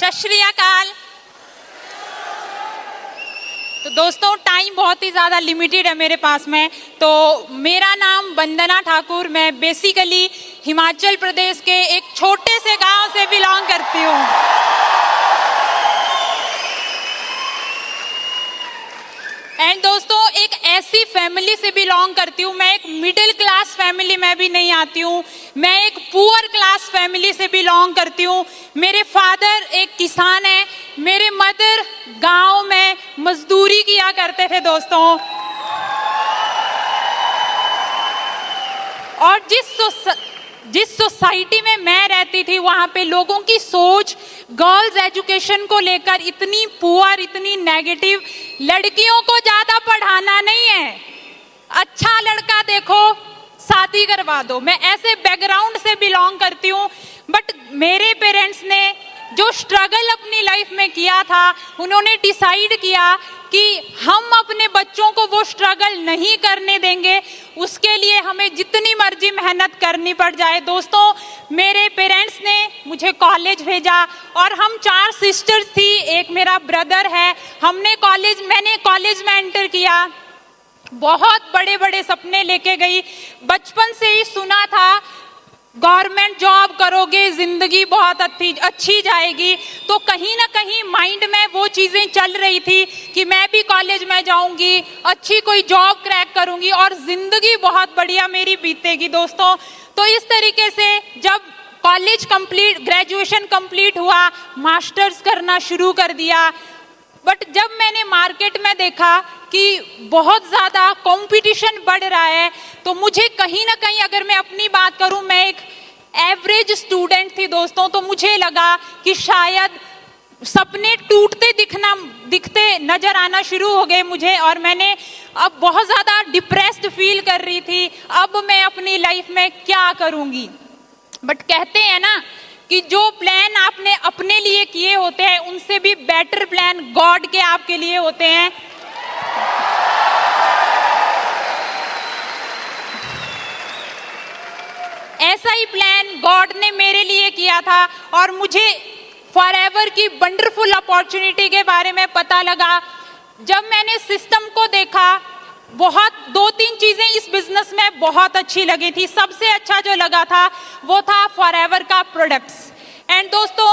सत श्री अकाल। तो दोस्तों टाइम बहुत ही ज़्यादा लिमिटेड है मेरे पास में। तो मेरा नाम वंदना ठाकुर, मैं बेसिकली हिमाचल प्रदेश के एक छोटे से गांव से बिलोंग करती हूँ। एंड दोस्तों एक ऐसी फैमिली से बिलोंग करती हूँ, मैं एक मिडिल क्लास फैमिली में भी नहीं आती हूँ, मैं एक पुअर क्लास फैमिली से बिलोंग करती हूँ। मेरे फादर एक किसान हैं, मेरे मदर गांव में मजदूरी किया करते थे दोस्तों। और जिस सोसाइटी में मैं रहती थी वहां पे लोगों की सोच गर्ल्स एजुकेशन को लेकर इतनी पुअर, इतनी नेगेटिव, लड़कियों को ज्यादा पढ़ाना नहीं है, अच्छा लड़का देखो शादी करवा दो। मैं ऐसे बैकग्राउंड से बिलोंग करती हूँ। बट मेरे पेरेंट्स ने जो स्ट्रगल अपनी लाइफ में किया था, उन्होंने डिसाइड किया कि हम अपने बच्चों को वो स्ट्रगल नहीं करने देंगे, उसके लिए हमें जितनी मर्जी मेहनत करनी पड़ जाए। दोस्तों मेरे पेरेंट्स ने मुझे कॉलेज भेजा और हम 4 सिस्टर्स थी, एक मेरा ब्रदर है। मैंने कॉलेज में एंटर किया, बहुत बड़े बड़े सपने लेके गई। बचपन से ही सुना था गवर्नमेंट जॉब करोगे जिंदगी बहुत अच्छी जाएगी, तो कहीं ना कहीं माइंड में वो चीजें चल रही थी कि मैं भी कॉलेज में जाऊंगी, अच्छी कोई जॉब क्रैक करूंगी और जिंदगी बहुत बढ़िया मेरी बीतेगी दोस्तों। तो इस तरीके से जब ग्रेजुएशन कंप्लीट हुआ, मास्टर्स करना शुरू कर दिया। बट जब मैंने मार्केट में देखा कि बहुत ज़्यादा कंपटीशन बढ़ रहा है, तो मुझे कहीं ना कहीं, अगर मैं अपनी बात करूं, मैं एक एवरेज स्टूडेंट थी दोस्तों, तो मुझे लगा कि शायद सपने दिखते नजर आना शुरू हो गए मुझे, और मैंने अब बहुत ज़्यादा डिप्रेस्ड फील कर रही थी। अब मैं अपनी लाइफ में क्या करूंगी। बट कहते हैं ना कि जो प्लान आपने अपने लिए किए होते हैं उनसे भी बेटर प्लान गॉड के आपके लिए होते हैं। ऐसा ही प्लान गॉड ने मेरे लिए किया था और मुझे फॉरएवर की वंडरफुल अपॉर्चुनिटी के बारे में पता लगा। जब मैंने सिस्टम को देखा, 2-3 चीजें इस बिजनेस में बहुत अच्छी लगी थी। सबसे अच्छा जो लगा था वो था फॉरएवर का प्रोडक्ट्स। एंड दोस्तों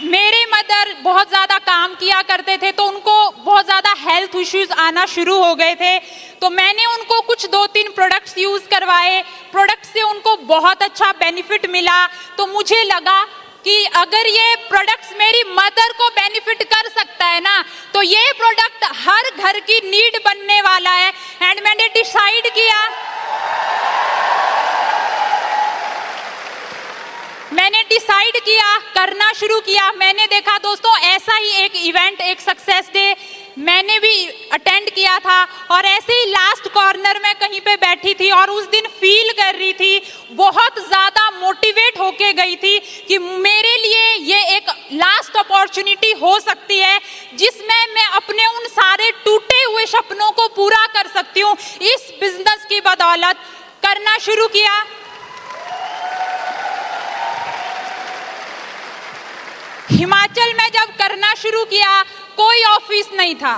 मेरे मदर बहुत ज्यादा काम किया करते थे, तो उनको बहुत ज्यादा हेल्थ इश्यूज आना शुरू हो गए थे। तो मैंने उनको कुछ 2-3 प्रोडक्ट्स यूज करवाए, प्रोडक्ट से उनको बहुत अच्छा बेनिफिट मिला। तो मुझे लगा कि अगर ये प्रोडक्ट्स मेरी मदर को बेनिफिट कर सकता है ना, तो ये प्रोडक्ट हर घर की नीड बनने वाला है। एंड मैंने डिसाइड किया, करना शुरू किया। मैंने देखा दोस्तों ऐसा ही एक इवेंट, एक सक्सेस डे मैंने भी अटेंड किया था, और ऐसे ही लास्ट कॉर्नर में कहीं पे बैठी थी और उस दिन फील कर रही थी, बहुत ज्यादा मोटिवेट होके गई थी कि मेरे लिए ये एक लास्ट अपॉर्चुनिटी हो सकती है जिसमें मैं अपने उन सारे टूटे हुए सपनों को पूरा कर सकती हूँ। इस बिजनेस की बदौलत करना शुरू किया। हिमाचल में जब करना शुरू किया, कोई ऑफिस नहीं था।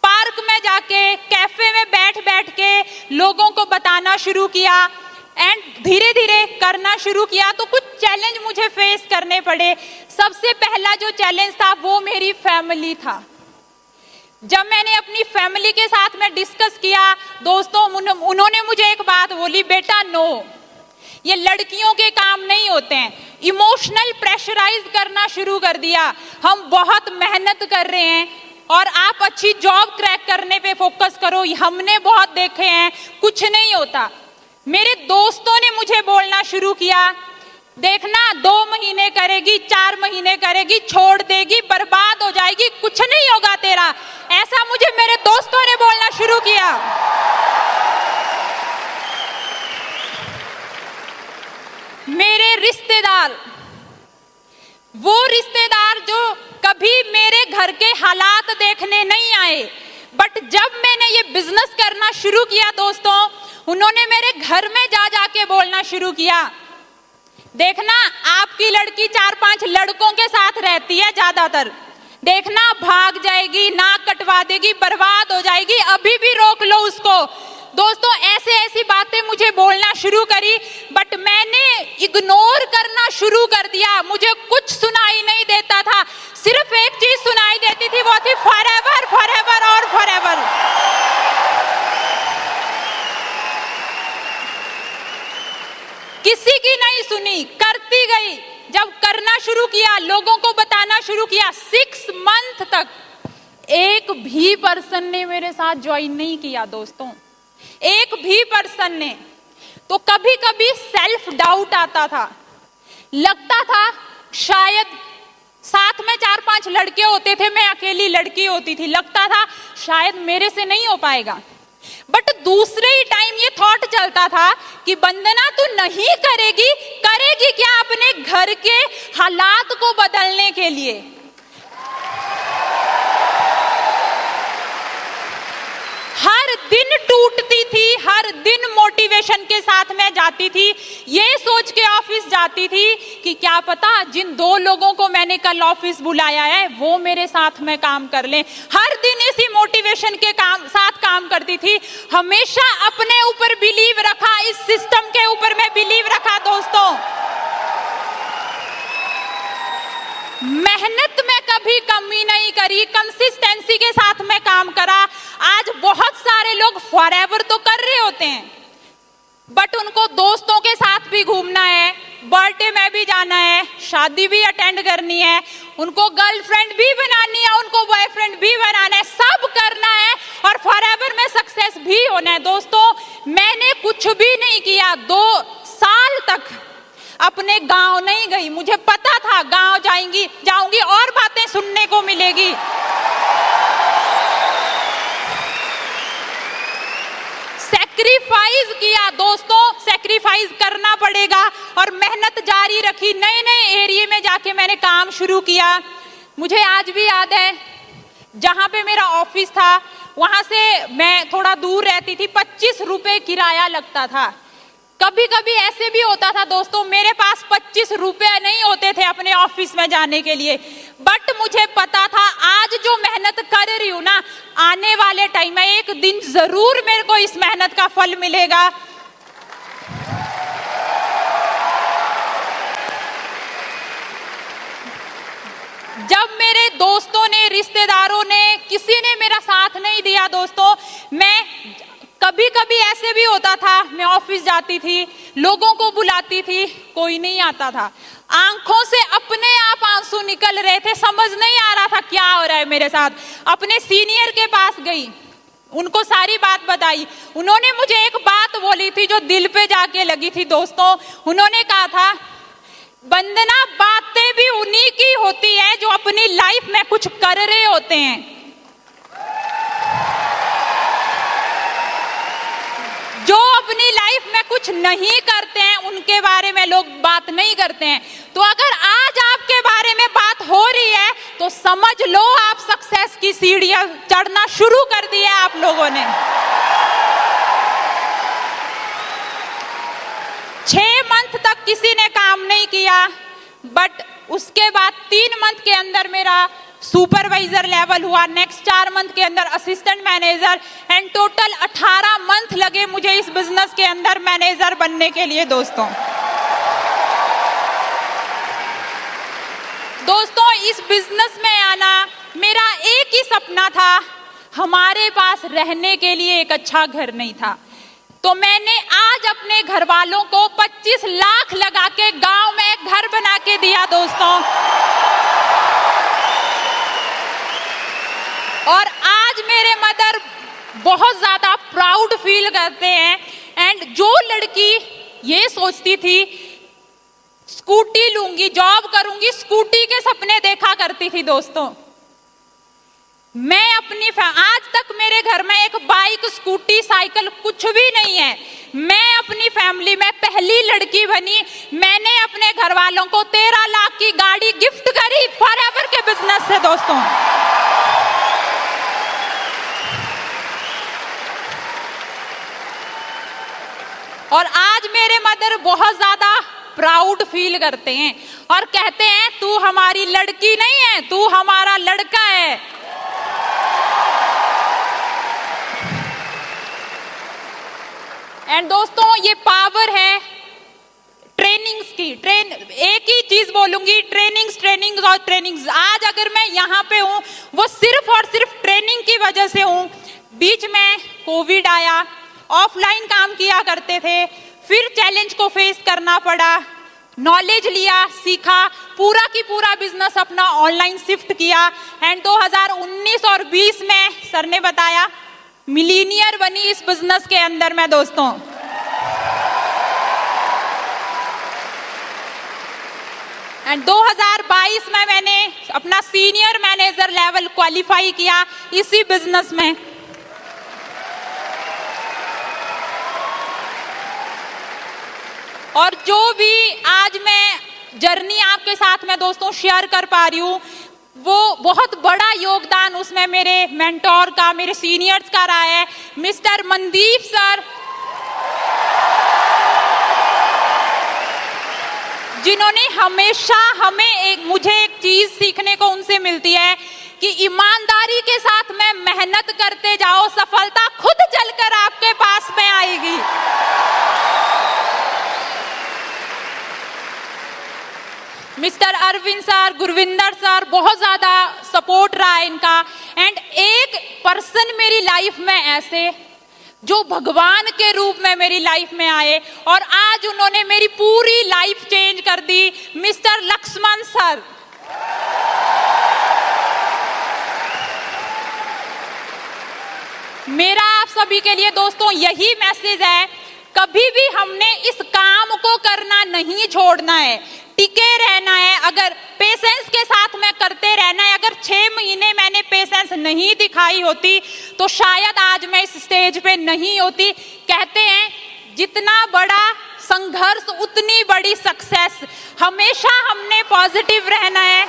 पार्क में जाके, कैफे में बैठ के लोगों को बताना शुरू किया एंड धीरे धीरे करना शुरू किया। तो कुछ चैलेंज मुझे फेस करने पड़े। सबसे पहला जो चैलेंज था वो मेरी फैमिली था। जब मैंने अपनी फैमिली के साथ में डिस्कस किया दोस्तों, उन्होंने मुझे एक बात बोली, बेटा नो, ये लड़कियों के काम नहीं होते हैं। इमोशनल प्रेशराइज करना शुरू कर दिया। हम बहुत मेहनत कर रहे हैं और आप अच्छी जॉब क्रैक करने पे फोकस करो, हमने बहुत देखे हैं, कुछ नहीं होता। मेरे दोस्तों ने मुझे बोलना शुरू किया, देखना 2 महीने करेगी, 4 महीने करेगी, छोड़ देगी, बर्बाद हो जाएगी, कुछ नहीं होगा तेरा। ऐसा मुझे मेरे दोस्तों ने बोलना शुरू किया। मेरे रिश्तेदार, वो रिश्तेदार जो कभी मेरे घर के हालात देखने नहीं आए, बट जब मैंने ये बिजनेस करना शुरू किया दोस्तों, उन्होंने मेरे घर में जा जाके बोलना शुरू किया, देखना आपकी लड़की 4-5 लड़कों के साथ रहती है ज्यादातर, देखना भाग जाएगी, नाक कटवा देगी, बर्बाद हो जाएगी, अभी भी रोक लो उसको। दोस्तों ऐसे ऐसी बातें मुझे बोलना शुरू करी, बट मैंने इग्नोर करना शुरू कर दिया। मुझे कुछ सुनाई नहीं देता था, सिर्फ एक चीज सुनाई देती थी, वो थी फॉरएवर फॉरएवर और फॉरएवर। किसी की नहीं सुनी, करती गई। जब करना शुरू किया, लोगों को बताना शुरू किया, 6 मंथ तक एक भी पर्सन ने मेरे साथ ज्वाइन नहीं किया दोस्तों, एक भी पर्सन ने। तो कभी कभी सेल्फ डाउट आता था, लगता था शायद साथ में 4-5 लड़के होते थे, मैं अकेली लड़की होती थी, लगता था शायद मेरे से नहीं हो पाएगा। बट दूसरे ही टाइम ये थॉट चलता था कि वंदना तू नहीं करेगी, करेगी क्या अपने घर के हालात को बदलने के लिए। हर दिन टूटती थी, हर दिन मोटिवेशन के साथ मैं जाती थी, ये सोच के ऑफिस जाती थी कि क्या पता जिन 2 लोगों को मैंने कल ऑफिस बुलाया है वो मेरे साथ में काम कर लें। हर दिन इसी मोटिवेशन के साथ काम करती थी। हमेशा अपने ऊपर बिलीव रखा, इस सिस्टम के ऊपर मैं बिलीव रखा दोस्तों। मेहनत में कभी कमी नहीं करी, कंसिस्टेंसी के साथ में काम करा। आज बहुत सारे लोग फॉरएवर तो कर रहे होते हैं, बट उनको दोस्तों के साथ भी घूमना है, बर्थडे में भी जाना है, शादी भी अटेंड करनी है, उनको गर्लफ्रेंड भी बनानी है, उनको बॉयफ्रेंड भी बनाना है, सब करना है और फॉरएवर में सक्सेस भी होना है। दोस्तों मैंने कुछ भी नहीं किया, 2 साल तक अपने गांव नहीं गई। मुझे पता था गांव जाऊंगी और बातें सुनने को मिलेगी। सैक्रिफाइस किया दोस्तों, सैक्रिफाइस करना पड़ेगा और मेहनत जारी रखी। नए नए एरिया में जाके मैंने काम शुरू किया। मुझे आज भी याद है जहां पे मेरा ऑफिस था वहां से मैं थोड़ा दूर रहती थी, 25 रुपए किराया लगता था। कभी कभी ऐसे भी होता था दोस्तों, मेरे पास 25 रुपए नहीं होते थे अपने ऑफिस में जाने के लिए, बट मुझे पता था आज जो मेहनत कर रही हूं ना, आने वाले टाइम में एक दिन जरूर मेरे को इस मेहनत का फल मिलेगा। जब मेरे दोस्तों ने, रिश्तेदारों ने, किसी ने मेरा साथ नहीं दिया दोस्तों, मैं कभी कभी ऐसे भी होता था, मैं ऑफिस जाती थी, लोगों को बुलाती थी, कोई नहीं आता था, आंखों से अपने आप आंसू निकल रहे थे, समझ नहीं आ रहा था क्या हो रहा है मेरे साथ। अपने सीनियर के पास गई, उनको सारी बात बताई। उन्होंने मुझे एक बात बोली थी जो दिल पे जाके लगी थी दोस्तों। उन्होंने कहा था, वंदना बातें भी उन्हीं की होती है जो अपनी लाइफ में कुछ कर रहे होते हैं। जो अपनी लाइफ में कुछ नहीं करते हैं उनके बारे में लोग बात नहीं करते हैं। तो अगर आज आपके बारे में बात हो रही है तो समझ लो आप सक्सेस की सीढ़ियां चढ़ना शुरू कर दी है आप लोगों ने। 6 मंथ तक किसी ने काम नहीं किया, बट उसके बाद 3 मंथ के अंदर मेरा सुपरवाइजर लेवल हुआ, नेक्स्ट 4 मंथ के अंदर assistant manager, and total 18 month लगे मुझे इस बिजनेस के अंदर मैनेजर बनने के लिए दोस्तों। दोस्तों इस बिजनेस में आना मेरा एक ही सपना था, हमारे पास रहने के लिए एक अच्छा घर नहीं था, तो मैंने आज अपने घर वालों को 25 लाख लगा के गांव में एक घर बना के दिया दोस्तों। और आज मेरे मदर बहुत ज्यादा प्राउड फील करते हैं। एंड जो लड़की ये सोचती थी स्कूटी लूंगी, जॉब करूंगी, स्कूटी के सपने देखा करती थी दोस्तों, मैं अपनी आज तक मेरे घर में एक बाइक, स्कूटी, साइकिल कुछ भी नहीं है। मैं अपनी फैमिली में पहली लड़की बनी, मैंने अपने घर वालों को 13 लाख की गाड़ी गिफ्ट करी फॉरएवर के बिजनेस से दोस्तों। और आज मेरे मदर बहुत ज्यादा प्राउड फील करते हैं और कहते हैं तू हमारी लड़की नहीं है, तू हमारा लड़का है। एंड दोस्तों, ये पावर है ट्रेनिंग्स की। एक ही चीज बोलूंगी, ट्रेनिंग्स और ट्रेनिंग्स। आज अगर मैं यहाँ पे हूँ वो सिर्फ और सिर्फ ट्रेनिंग की वजह से हूँ। बीच में कोविड आया, ऑफलाइन काम किया करते थे, फिर चैलेंज को फेस करना पड़ा, नॉलेज लिया, सीखा, पूरा की पूरा बिजनेस अपना ऑनलाइन शिफ्ट किया। एंड 2019 और 20 में सर ने बताया मिलीनियर बनी इस बिजनेस के अंदर मैं दोस्तों। एंड 2022 में मैंने अपना सीनियर मैनेजर लेवल क्वालिफाई किया इसी बिजनेस में। और जो भी आज मैं जर्नी आपके साथ में दोस्तों शेयर कर पा रही हूँ, वो बहुत बड़ा योगदान उसमें मेरे मेंटोर का, मेरे सीनियर्स का रहा है। मिस्टर मनदीप सर, जिन्होंने हमेशा मुझे एक चीज सीखने को उनसे मिलती है कि ईमानदारी के साथ में मेहनत करते जाओ, सफलता खुद चलकर आपके पास में आएगी। Mister Arvind sir, Gurvinder sir, बहुत ज्यादा सपोर्ट रहा है इनका। एंड एक पर्सन मेरी लाइफ में ऐसे जो भगवान के रूप में मेरी लाइफ में आए और आज उन्होंने मेरी पूरी लाइफ चेंज कर दी, मिस्टर लक्ष्मण सर। मेरा आप सभी के लिए दोस्तों यही मैसेज है, कभी भी हमने इस काम को करना नहीं छोड़ना है, टिके रहना है। अगर पेशेंस के साथ में करते रहना है। अगर 6 महीने मैंने पेशेंस नहीं दिखाई होती तो शायद आज मैं इस स्टेज पे नहीं होती। कहते हैं जितना बड़ा संघर्ष उतनी बड़ी सक्सेस। हमेशा हमने पॉजिटिव रहना है,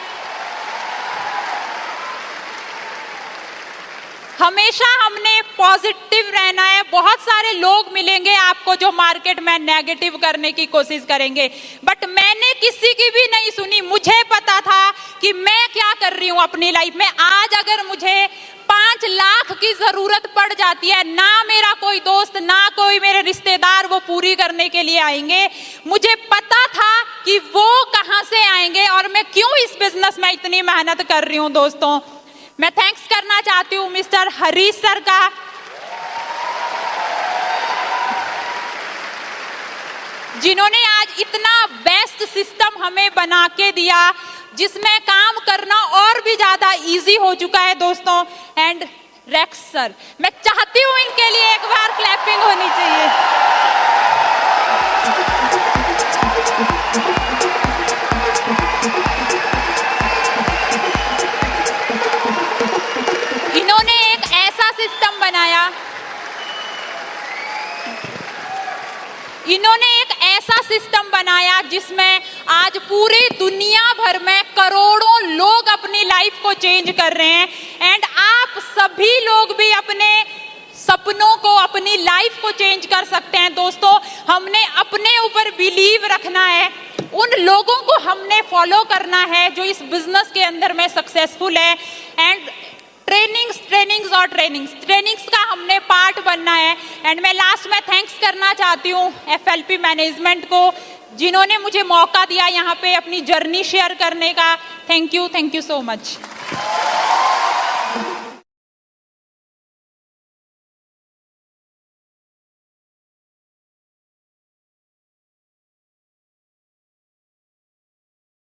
हमेशा हमने पॉजिटिव रहना है। बहुत सारे लोग मिलेंगे आपको जो मार्केट में नेगेटिव करने की कोशिश करेंगे, बट मैंने किसी की भी नहीं सुनी। मुझे पता था कि मैं क्या कर रही हूं अपनी लाइफ में। आज अगर मुझे 5 लाख की जरूरत पड़ जाती है, ना मेरा कोई दोस्त ना कोई मेरे रिश्तेदार वो पूरी करने के लिए आएंगे। मुझे पता था कि वो कहां से आएंगे और मैं क्यों इस बिजनेस में इतनी मेहनत कर रही हूं दोस्तों। मैं थैंक्स करना चाहती हूँ मिस्टर हरीश सर का, जिन्होंने आज इतना बेस्ट सिस्टम हमें बना के दिया जिसमें काम करना और भी ज्यादा इजी हो चुका है दोस्तों। एंड रेक्स सर, मैं चाहती हूँ इनके लिए एक बार क्लैपिंग होनी चाहिए। इन्होंने एक ऐसा सिस्टम बनाया, जिसमें आज पूरी दुनिया भर में करोड़ों लोग अपनी लाइफ को चेंज कर रहे हैं। एंड आप सभी लोग भी अपने सपनों को, अपनी लाइफ को चेंज कर सकते हैं दोस्तों। हमने अपने ऊपर बिलीव रखना है, उन लोगों को हमने फॉलो करना है जो इस बिजनेस के अंदर में सक्सेसफुल है। एंड ट्रेनिंग्स का हमने पार्ट बनना है। एंड मैं लास्ट में थैंक्स करना चाहती हूँ FLP मैनेजमेंट को, जिन्होंने मुझे मौका दिया यहाँ पे अपनी जर्नी शेयर करने का। Thank you so much.